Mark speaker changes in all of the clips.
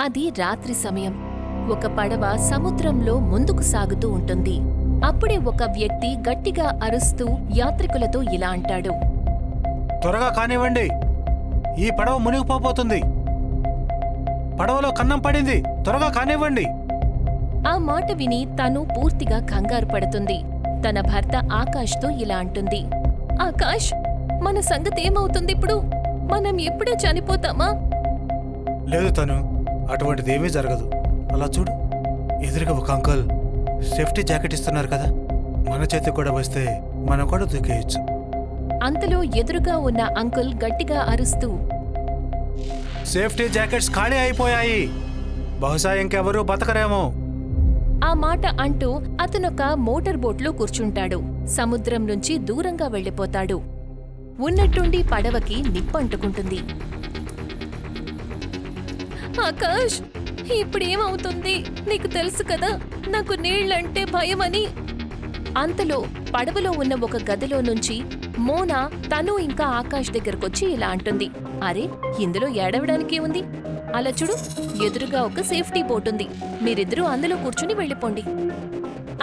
Speaker 1: అది రాత్రి సమయం. ఒక పడవ సముద్రంలో ముందుకు సాగుతూ ఉంటుంది. అప్పుడే ఒక వ్యక్తి గట్టిగా అరుస్తూ యాత్రికులతో ఇలా అంటాడు.
Speaker 2: త్వరగా కానివ్వండి, ఈ పడవ మునిగిపోబోతుంది. పడవలో కన్నం పడింది, త్వరగా కానివ్వండి.
Speaker 1: ఆ మాట విని తను పూర్తిగా కంగారు పడుతుంది. తన భర్త ఆకాష్తో ఇలా అంటుంది. ఆకాష్, మన సంగతి ఏమవుతుంది ఇప్పుడు? మనం ఎప్పుడే చనిపోతామా?
Speaker 2: లేదు తను, అటువంటిదేమీ జరగదు. అలా చూడు, ఎదురుగా ఒక అంకుల్ సేఫ్టీ జాకెట్ ఇస్తున్నారు కదా, మన చేతికి కూడా వస్తే మనం కూడా దూకేయచ్చు.
Speaker 1: అంతలో ఎదురుగా ఉన్న అంకుల్ గట్టిగా అరుస్తూ,
Speaker 2: సేఫ్టీ జాకెట్స్ ఖాళీ అయిపోయాయి, బహుశా ఇంకెవరూ బతకరేమో.
Speaker 1: ఆ మాట అంటూ అతనొక మోటార్ బోట్లో కూర్చుంటాడు. సముద్రం నుంచి దూరంగా వెళ్ళిపోతాడు. ఉన్నట్టుండి పడవకి నిప్పంటుకుంటుంది. ఆకాష్, ఇప్పుడేమవుతుంది? నీకు తెలుసు కదా నాకు నీళ్లంటే భయమని. అంతలో పడవలో ఉన్న ఒక గదిలో నుంచి మోనా తను ఇంకా ఆకాష్ దగ్గరకొచ్చి ఇలా అంటుంది. అరే, ఇందులో ఏడవడానికే ఉంది? అలా చూడు, ఎదురుగా ఒక సేఫ్టీ బోట్ ఉంది. మీరిద్దరూ అందులో కూర్చుని వెళ్ళిపోండి.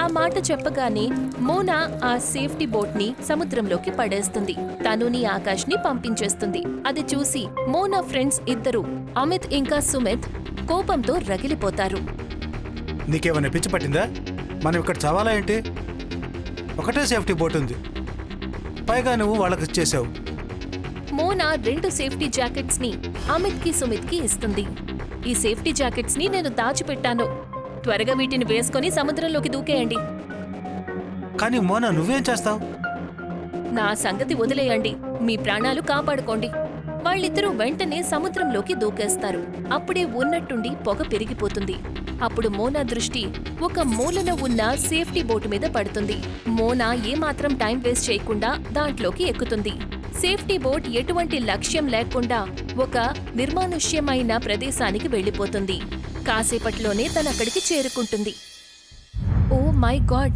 Speaker 1: ఆ మాట చెప్పగానే మోనా ఆ సేఫ్టీ బోట్ ని సముద్రంలోకి పడేస్తుంది. తనుని ఆకాష్ ని పంపించేస్తుంది. అది చూసి మోనా ఫ్రెండ్స్ ఇద్దరు అమిత్ ఇంకా సుమిత్ కోపంతో రగిలిపోతారు.
Speaker 2: నీకేమైనా పిచ్చి పట్టిందా? మనం ఇక్కడ చావాలా ఏంటి? ఒకటే సేఫ్టీ బోట్ ఉంది, పైగా నువ్వు వాళ్ళకి ఇచ్చేసావు.
Speaker 1: మోనా 2 సేఫ్టీ జాకెట్స్ ని అమిత్ కి సుమిత్ కి ఇస్తుంది. ఈ సేఫ్టీ జాకెట్స్ ని నేను దాచిపెట్టాను. త్వరగా వీటిని వేసుకొని సముద్రంలోకి దూకేయండి.
Speaker 2: కానీ మోనా, నువ్వేం చేస్తావు?
Speaker 1: నా సంగతి వదిలేయండి, మీ ప్రాణాలు కాపాడుకోండి. వాళ్ళిద్దరూ వెంటనే సముద్రంలోకి దూకేస్తారు. అప్పుడే ఉన్నట్టుండి పొగ పెరిగిపోతుంది. అప్పుడు మోనా దృష్టి ఒక మూలన ఉన్న సేఫ్టీ బోటు మీద పడుతుంది. మోనా ఏమాత్రం టైం వేస్ట్ చేయకుండా దాంట్లోకి ఎక్కుతుంది. సేఫ్టీ బోట్ ఎటువంటి లక్ష్యం లేకుండా ఒక నిర్మానుష్యమైన ప్రదేశానికి వెళ్ళిపోతుంది. కాసేపట్లోనే తనక్కడికి చేరుకుంటుంది. ఓ మై గాడ్,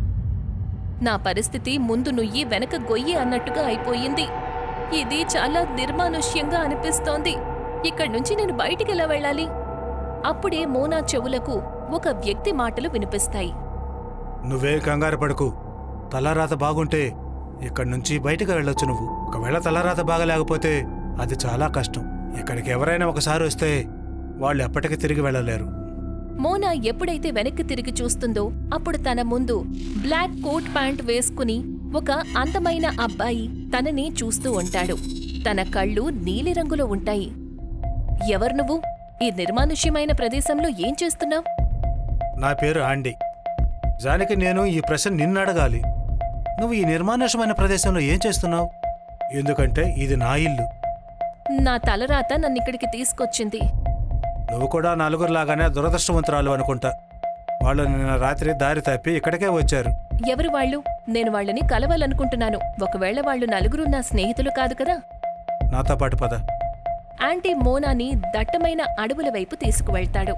Speaker 1: నా పరిస్థితి ముందు నుయ్యి వెనక గొయ్యి అన్నట్టుగా అయిపోయింది. ఇది చాలా నిర్మానుష్యంగా అనిపిస్తోంది. ఇక్కడ్నుంచి నేను బయటికెలా వెళ్ళాలి? అప్పుడే మోనా చెవులకు ఒక వ్యక్తి మాటలు వినిపిస్తాయి.
Speaker 2: నువ్వే కంగారు పడుకు, తలరాత బాగుంటే ఇక్కడి నుంచి బయటకు వెళ్ళొచ్చు నువ్వు. ఒకవేళ తలరాత బాగలేకపోతే అది చాలా కష్టం. ఇక్కడికి ఎవరైనా ఒకసారి వస్తే వాళ్ళు ఎప్పటికీ తిరిగి వెళ్ళలేరు.
Speaker 1: మోనా ఎప్పుడైతే వెనక్కి తిరిగి చూస్తుందో అప్పుడు తన ముందు బ్లాక్ కోట్ ప్యాంట్ వేసుకుని ఒక అందమైన అబ్బాయి తనని చూస్తూ ఉంటాడు. తన కళ్ళు నీలిరంగులో ఉంటాయి. ఎవరు నువ్వు? ఈ నిర్మానుష్యమైన ప్రదేశంలో ఏం చేస్తున్నావు?
Speaker 2: నా పేరు ఆండీ. జానికి నేను ఈ ప్రశ్న నిన్ను అడగాలి. నువ్వు ఈ నిర్మానుష్యమైన ప్రదేశంలో ఏం చేస్తున్నావు? ఎందుకంటే ఇది నా ఇల్లు.
Speaker 1: నా తలరాత నన్నిక్కడికి తీసుకొచ్చింది.
Speaker 2: నువ్వు కూడా నలుగురులాగానే దురదృష్టవంతురాలు అనుకుంటా. వాళ్ళు నిన్న రాత్రి దారి తప్పి ఇక్కడికే వచ్చారు.
Speaker 1: ఎవరు వాళ్ళు? నేను వాళ్ళని కలవాలనుకుంటున్నాను. ఒకవేళ వాళ్ళు నలుగురు నా స్నేహితులు కాదు కదా?
Speaker 2: నాతో పాటు పద.
Speaker 1: ఆంటీ మోనాని దట్టమైన అడవుల వైపు తీసుకువెళ్తాడు.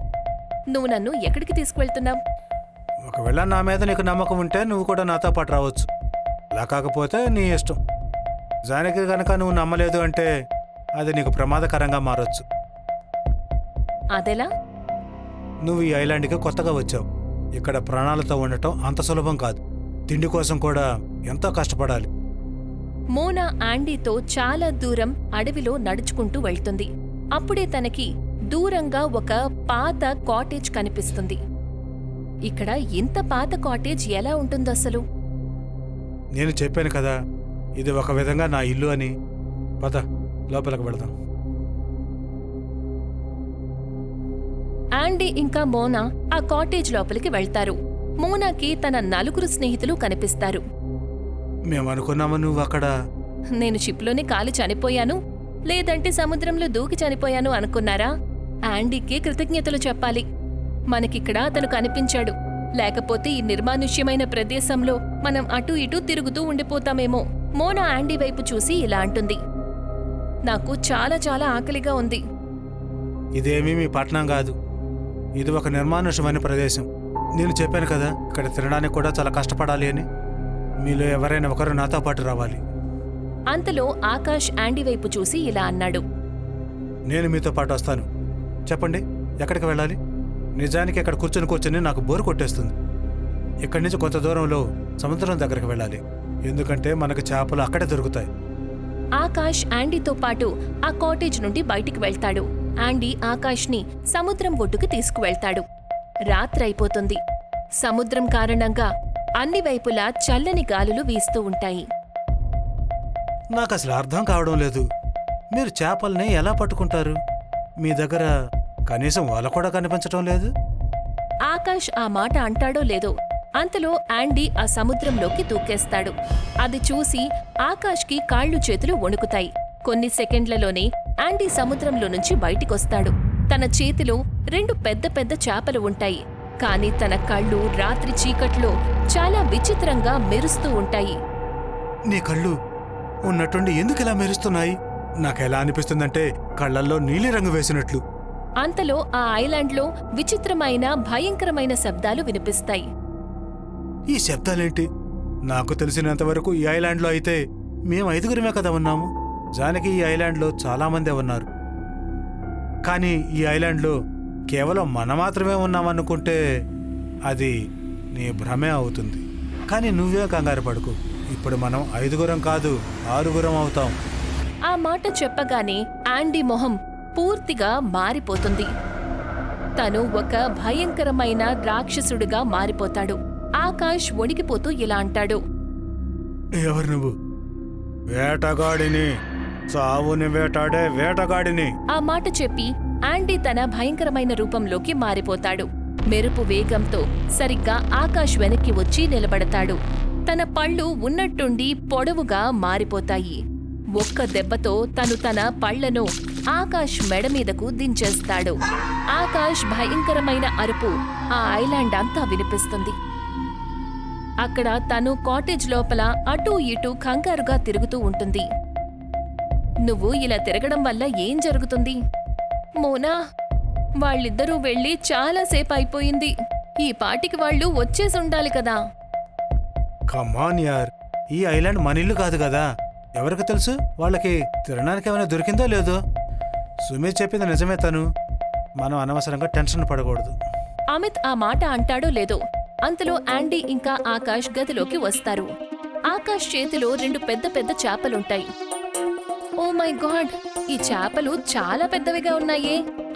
Speaker 1: నువ్వు నన్ను ఎక్కడికి తీసుకువెళ్తున్నావు?
Speaker 2: ఒకవేళ నా మీద నీకు నమ్మకం ఉంటే నువ్వు కూడా నాతో పాటు రావచ్చు. అలా కాకపోతే నీ ఇష్టం. జానికి గనక నువ్వు నమ్మలేదు అంటే అది నీకు ప్రమాదకరంగా మారొచ్చు.
Speaker 1: అదెలా?
Speaker 2: నువ్వు ఈ ఐలాండ్కి కొత్తగా వచ్చావు. ఇక్కడ ప్రాణాలతో ఉండటం అంత సులభం కాదు. తిండి కోసం కూడా ఎంతో కష్టపడాలి.
Speaker 1: మోనా ఆండీతో చాలా దూరం అడవిలో నడుచుకుంటూ వెళ్తుంది. అప్పుడే తనకి దూరంగా ఒక పాత కాటేజ్ కనిపిస్తుంది. ఇక్కడ ఇంత పాత కాటేజ్ ఎలా ఉంటుందసలు?
Speaker 2: నేను చెప్పాను కదా, ఇది ఒక విధంగా నా ఇల్లు అని. పద, లోపలికి వెళదాం.
Speaker 1: ఆండీ ఇంకా మోనా ఆ కాటేజ్ లోపలికి వెళ్తారు. మోనాకి తన 4 స్నేహితులు కనిపిస్తారు.
Speaker 2: మేము అనుకున్నాము నువ్వు అక్కడ.
Speaker 1: నేను షిప్లోనే కాలి చనిపోయాను, లేదంటే సముద్రంలో దూకి చనిపోయాను అనుకున్నారా? ఆండీకి కృతజ్ఞతలు చెప్పాలి. మనకిక్కడ అతను కనిపించాడు. లేకపోతే ఈ నిర్మానుష్యమైన ప్రదేశంలో మనం అటూ ఇటూ తిరుగుతూ ఉండిపోతామేమో. మోనా ఆండీ వైపు చూసి ఇలా అంటుంది. నాకు చాలా చాలా ఆకలిగా ఉంది.
Speaker 2: ఇదేమీ మీ పట్టణం కాదు, ఇది ఒక నిర్మానుష్యమైన ప్రదేశం. నేను చెప్పాను కదా, ఇక్కడ తినడానికి కూడా చాలా కష్టపడాలి అని. మీలో ఎవరైనా ఒకరు నాతో పాటు రావాలి.
Speaker 1: అంతలో ఆకాష్ ఆండీ వైపు చూసి ఇలా అన్నాడు.
Speaker 2: నేను మీతో పాటు వస్తాను. చెప్పండి, ఎక్కడికి వెళ్ళాలి? నిజానికి ఇక్కడ కూర్చొని నాకు బోరు కొట్టేస్తుంది. ఇక్కడి నుంచి కొంత దూరంలో సముద్రం దగ్గరికి వెళ్ళాలి, ఎందుకంటే మనకు చేపలు అక్కడే దొరుకుతాయి.
Speaker 1: ఆకాష్ యాండీతో పాటు ఆ కాటేజ్ నుండి బయటికి వెళ్తాడు. యాండీ ఆకాష్ని సముద్రం ఒడ్డుకు తీసుకువెళ్తాడు. రాత్రైపోతుంది. సముద్రం కారణంగా అన్ని వైపులా చల్లని గాలులు వీస్తూ ఉంటాయి.
Speaker 2: నాకు అసలు అర్థం కావడం లేదు, మీరు చేపల్ని ఎలా పట్టుకుంటారు? మీ దగ్గర కనీసం వల కూడా కనిపించడం లేదు.
Speaker 1: ఆకాష్ ఆ మాట అంటాడో లేదో అంతలో యాండీ ఆ సముద్రంలోకి దూకేస్తాడు. అది చూసి ఆకాష్కి కాళ్ళు చేతులు వణుకుతాయి. కొన్ని సెకండ్లలోనే యాండీ సముద్రంలో నుంచి బయటికొస్తాడు. తన చేతిలో 2 పెద్ద పెద్ద చేపలు ఉంటాయి. కాని తన కళ్ళు రాత్రి చీకట్లో చాలా విచిత్రంగా మెరుస్తూ ఉంటాయి.
Speaker 2: నీ కళ్ళు ఉన్నట్టుండి ఎందుకు ఇలా మెరుస్తున్నాయి? నాకెలా అనిపిస్తుందంటే కళ్ళల్లో నీలిరంగు వేసినట్లు.
Speaker 1: అంతలో ఆ ఐలాండ్లో విచిత్రమైన భయంకరమైన శబ్దాలు వినిపిస్తాయి.
Speaker 2: ఈ శబ్దాలేంటి? నాకు తెలిసినంతవరకు ఈ ఐలాండ్లో అయితే మేము 5గురమే కదా ఉన్నాము. జానకి ఈ ఐలాండ్లో చాలామందే ఉన్నారు, కానీ ఈ ఐలాండ్లో కేవలం మనం మాత్రమే ఉన్నామనుకుంటే అది నీ భ్రమే అవుతుంది. కానీ నువ్వే కంగారు పడుకు, ఇప్పుడు మనం 5గురం కాదు 6గురం అవుతాం.
Speaker 1: ఆ మాట చెప్పగానే యాండీ మొహం పూర్తిగా మారిపోతుంది. తను ఒక భయంకరమైన రాక్షసుడిగా మారిపోతాడు. ఆకాష్ వణికిపోతూ ఇలా అంటాడు.
Speaker 2: ఎవరు నువ్వు? వేటగాడిని, చావుని వేటాడే వేటగాడిని.
Speaker 1: ఆ మాట చెప్పి యాండీ తన భయంకరమైన రూపంలోకి మారిపోతాడు. మెరుపు వేగంతో సరిగ్గా ఆకాష్ వెనక్కి వచ్చి నిలబడతాడు. తన పళ్ళు ఉన్నట్టుండి పొడవుగా మారిపోతాయి. ఒక్క దెబ్బతో తన పళ్లను ఆకాష్ మెడ మీదకు దించేస్తాడు. ఆకాష్ భయంకరమైన అరుపు ఆ ఐలాండ్ అంతా వినిపిస్తుంది. అక్కడ తను కాటేజ్ లోపల అటూ ఇటూ కంగారుగా తిరుగుతూ ఉంటుంది. నువ్వు ఇలా తిరగడం వల్ల ఏం జరుగుతుంది? మోనా, వాళ్ళిద్దరూ వెళ్ళి చాలాసేపు అయిపోయింది. ఈ పాటికి వాళ్ళు వచ్చేసుండాలి కదా.
Speaker 2: కమాన్ యార్, ఈ ఐలాండ్ మన ఇల్లు కాదు కదా. ఎవరికి తెలుసు వాళ్ళకి తినడానికి ఏమైనా దొరికిందో లేదో. సుమిత్ చెప్పింది నిజమే, తను మనం అనవసరంగా టెన్షన్ పడకూడదు.
Speaker 1: అమిత్ ఆ మాట అంటాడో లేదో అంతలో యాండీ ఇంకా ఆకాష్ గదిలోకి వస్తారు. ఆకాష్ చేతిలో 2 పెద్ద పెద్ద చేపలుంటాయి. ఓ మై గాడ్, ఈ చేపలు చాలా పెద్దవిగా ఉన్నాయే.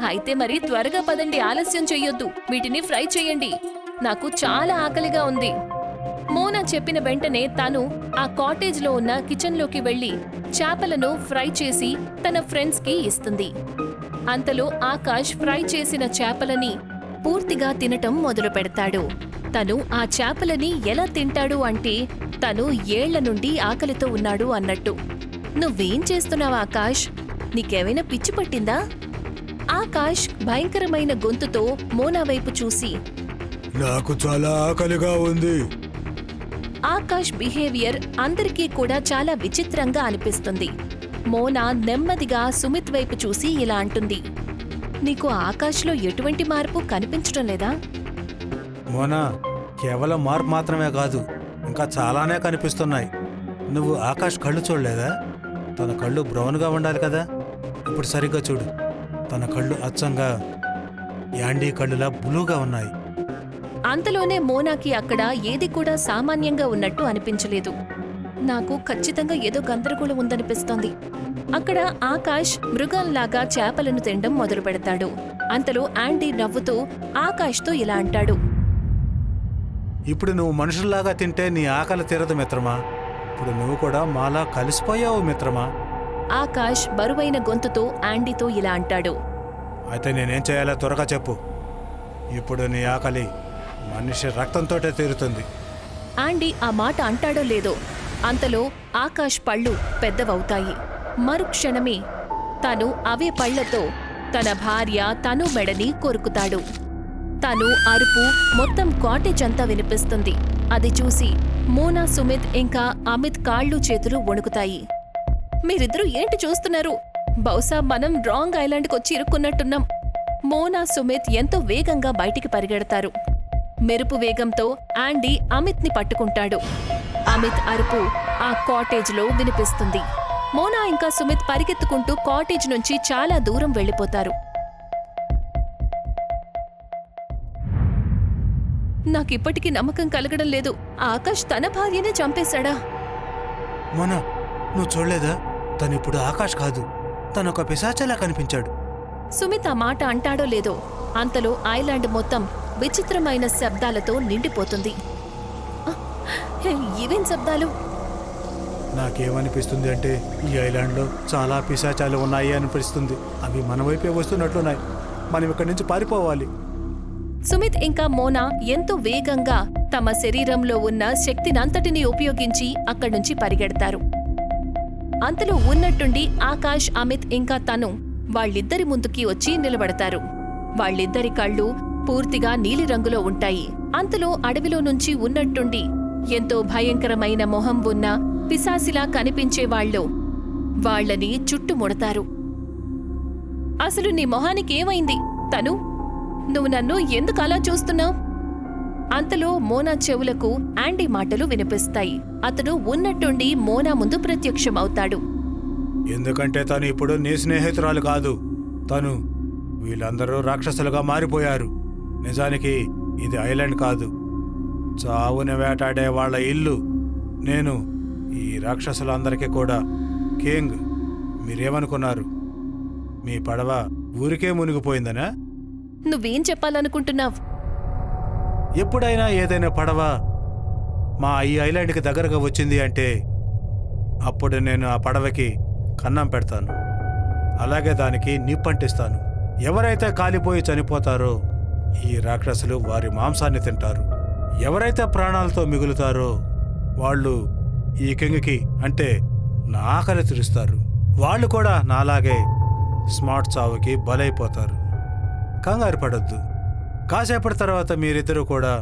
Speaker 1: అయితే మరి త్వరగా పదండి, ఆలస్యం చెయ్యొద్దు. వీటిని ఫ్రై చెయ్యండి, నాకు చాలా ఆకలిగా ఉంది. మోనా చెప్పిన వెంటనే తను ఆ కాటేజ్లో ఉన్న కిచెన్లోకి వెళ్లి చేపలను ఫ్రై చేసి తన ఫ్రెండ్స్కి ఇస్తుంది. అంతలో ఆకాష్ ఫ్రై చేసిన చేపలని పూర్తిగా తినటం మొదలు పెడతాడు. తను ఆ చేపలని ఎలా తింటాడు అంటే తను ఏళ్ల నుండి ఆకలితో ఉన్నాడు అన్నట్టు. నువ్వేం చేస్తున్నావు ఆకాష్? నీకేమైనా పిచ్చి పట్టిందా? ఆకాష్ భయంకరమైన గొంతుతో మోనా వైపు చూసి,
Speaker 2: నాకు చాలా ఆకలిగా ఉంది.
Speaker 1: ఆకాష్ బిహేవియర్ అందరికీ కూడా చాలా విచిత్రంగా అనిపిస్తుంది. మోనా నెమ్మదిగా సుమిత్ వైపు చూసి ఇలా అంటుంది. నీకు ఆకాష్లో ఎటువంటి మార్పు కనిపించడం లేదా?
Speaker 2: మోనా, కేవలం మార్పు మాత్రమే కాదు, ఇంకా చాలానే కనిపిస్తున్నాయి. నువ్వు ఆకాష్ కళ్ళు చూడలేదా? తన కళ్ళు బ్రౌన్గా ఉండాలి కదా. ఇప్పుడు సరిగ్గా చూడు, తన కళ్ళు అచ్చంగా యాండీ కళ్ళులా బ్లూగా ఉన్నాయి.
Speaker 1: అంతలోనే మోనాకి అక్కడ ఏది కూడా సామాన్యంగా ఉన్నట్టు అనిపించలేదు. నాకు ఖచ్చితంగా ఏదో గందరగోళం ఉందనిపిస్తోంది. అక్కడ ఆకాష్ మృగంలాగా చేపలను తినడం మొదలు పెడతాడు. అంతలో యాండీ నవ్వుతూ ఆకాష్తో ఇలా అంటాడు.
Speaker 2: ఇప్పుడు నువ్వు మనుషుల్లాగా తింటే నీ ఆకలి తీరదు మిత్రమా. ఇప్పుడు నువ్వు కూడా మాలా కలిసిపోయావు మిత్రమా.
Speaker 1: ఆకాష్ బరువైన గొంతుతో యాండీతో ఇలా అంటాడు.
Speaker 2: అయితే నేనేం చేయాలో త్వరగా చెప్పు. ఇప్పుడు నీ ఆకలి మనిషి రక్తంతోటే తీరుతుంది.
Speaker 1: యాండీ ఆ మాట అంటాడో లేదో అంతలో ఆకాష్ పళ్ళు పెద్దవవుతాయి. మరుక్షణమే తను అవే పళ్లతో తన భార్య తను మెడని కొరుకుతాడు. తను అరుపు మొత్తం కాటేజ్ అంతా వినిపిస్తుంది. అది చూసి మోనా, సుమిత్ ఇంకా అమిత్ కాళ్ళు చేతులు వణుకుతాయి. మీరిద్దరూ ఏంటి చూస్తున్నారు? బహుశా మనం రాంగ్ ఐలాండ్కి వచ్చి ఇరుక్కున్నట్టున్నాం. మోనా, సుమిత్ ఎంతో వేగంగా బయటికి పరిగెడతారు. మెరుపు వేగంతో యాండీ అమిత్ని పట్టుకుంటాడు. అమిత్ అరుపు ఆ కాటేజ్లో వినిపిస్తుంది. మోనా ఇంకా సుమిత్ పరిగెత్తుకుంటూ కాటేజ్ నుంచి చాలా దూరం వెళ్ళిపోతారు. నాకిప్పటికీ నమ్మకం కలగడం లేదు. ఆకాష్ తన భార్యనే చంపేశాడా?
Speaker 2: మోనా, నువ్వు చూడలేదా? తనిప్పుడు ఆకాష్ కాదు, తనొక పిశాచలా కనిపించాడు.
Speaker 1: సుమిత్ ఆ మాట అంటాడో లేదో అంతలో ఐలాండ్ మొత్తం విచిత్రమైన శబ్దాలతో నిండిపోతుంది. ఇవేం శబ్దాలు?
Speaker 2: నాకేమనిపిస్తుంది అంటే ఈ ఐలాండ్లో చాలా పిశాచాలు ఉన్నాయి అనిపిస్తుంది. అవి మన వైపే వస్తున్నట్లున్నాయి. మనం ఇక్కడి నుంచి పారిపోవాలి.
Speaker 1: సుమిత్ ఇంకా మోనా ఎంతో వేగంగా తమ శరీరంలో ఉన్న శక్తినంతటినీ ఉపయోగించి అక్కడ్నుంచి పరిగెడతారు. అంతలో ఉన్నట్టుండి ఆకాష్, అమిత్ ఇంకా తను వాళ్ళిద్దరి ముందుకి వచ్చి నిలబడతారు. వాళ్ళిద్దరి కళ్ళు పూర్తిగా నీలిరంగులో ఉంటాయి. అంతలో అడవిలో నుంచి ఉన్నట్టుండి ఎంతో భయంకరమైన మొహం ఉన్న పిశాసిలా కనిపించేవాళ్ళు వాళ్ళని చుట్టుముడతారు. అసలు నీ మొహానికి ఏమైంది? తను, నువ్వు నన్ను ఎందుకు అలా చూస్తున్నావు? అంతలో మోనా చెవులకు యాండీ మాటలు వినిపిస్తాయి. అతడు ఉన్నట్టుండి మోనా ముందు ప్రత్యక్షమవుతాడు.
Speaker 2: ఎందుకంటే తను ఇప్పుడు నీ స్నేహితురాలు కాదు. తను వీళ్ళందరూ రాక్షసులుగా మారిపోయారు. నిజానికి ఇది ఐలాండ్ కాదు, చావుని వేటాడే వాళ్ళ ఇల్లు. నేను ఈ రాక్షసులందరికీ కూడా కింగ్. మీరేమనుకున్నారు? మీ పడవ ఊరికే మునిగిపోయిందనా?
Speaker 1: నువ్వేం చెప్పాలనుకుంటున్నావు?
Speaker 2: ఎప్పుడైనా ఏదైనా పడవ మా ఈ ఐలాండ్కి దగ్గరగా వచ్చింది అంటే అప్పుడు నేను ఆ పడవకి కన్నం పెడతాను. అలాగే దానికి నిప్పంటిస్తాను. ఎవరైతే కాలిపోయి చనిపోతారో ఈ రాక్షసులు వారి మాంసాన్ని తింటారు. ఎవరైతే ప్రాణాలతో మిగులుతారో వాళ్ళు ఈ కింగ్కి అంటే నా ఆకలి తీరుస్తారు. వాళ్ళు కూడా నాలాగే స్మార్ట్ చావుకి బలైపోతారు. కంగారు పడొద్దు. కాసేపటి తర్వాత మీరిద్దరూ కూడా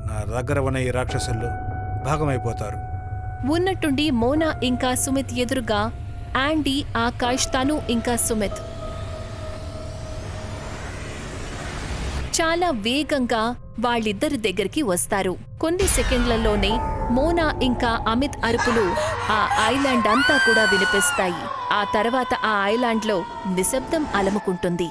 Speaker 2: నా దగ్గర ఉన్న ఈ రాక్షసుల్లో భాగమైపోతారు.
Speaker 1: ఉన్నట్టుండి మోనా ఇంకా సుమిత్ ఎదురుగా యాండీ, ఆకాష్, తను ఇంకా సుమిత్ చాలా వేగంగా వాళ్ళిద్దరి దగ్గరికి వస్తారు. కొన్ని సెకండ్లలోనే మోనా ఇంకా అమిత్ అరుపులు ఆ ఐలాండ్ అంతా కూడా వినిపిస్తాయి. ఆ తర్వాత ఆ ఐలాండ్లో నిశ్శబ్దం అలముకుంటుంది.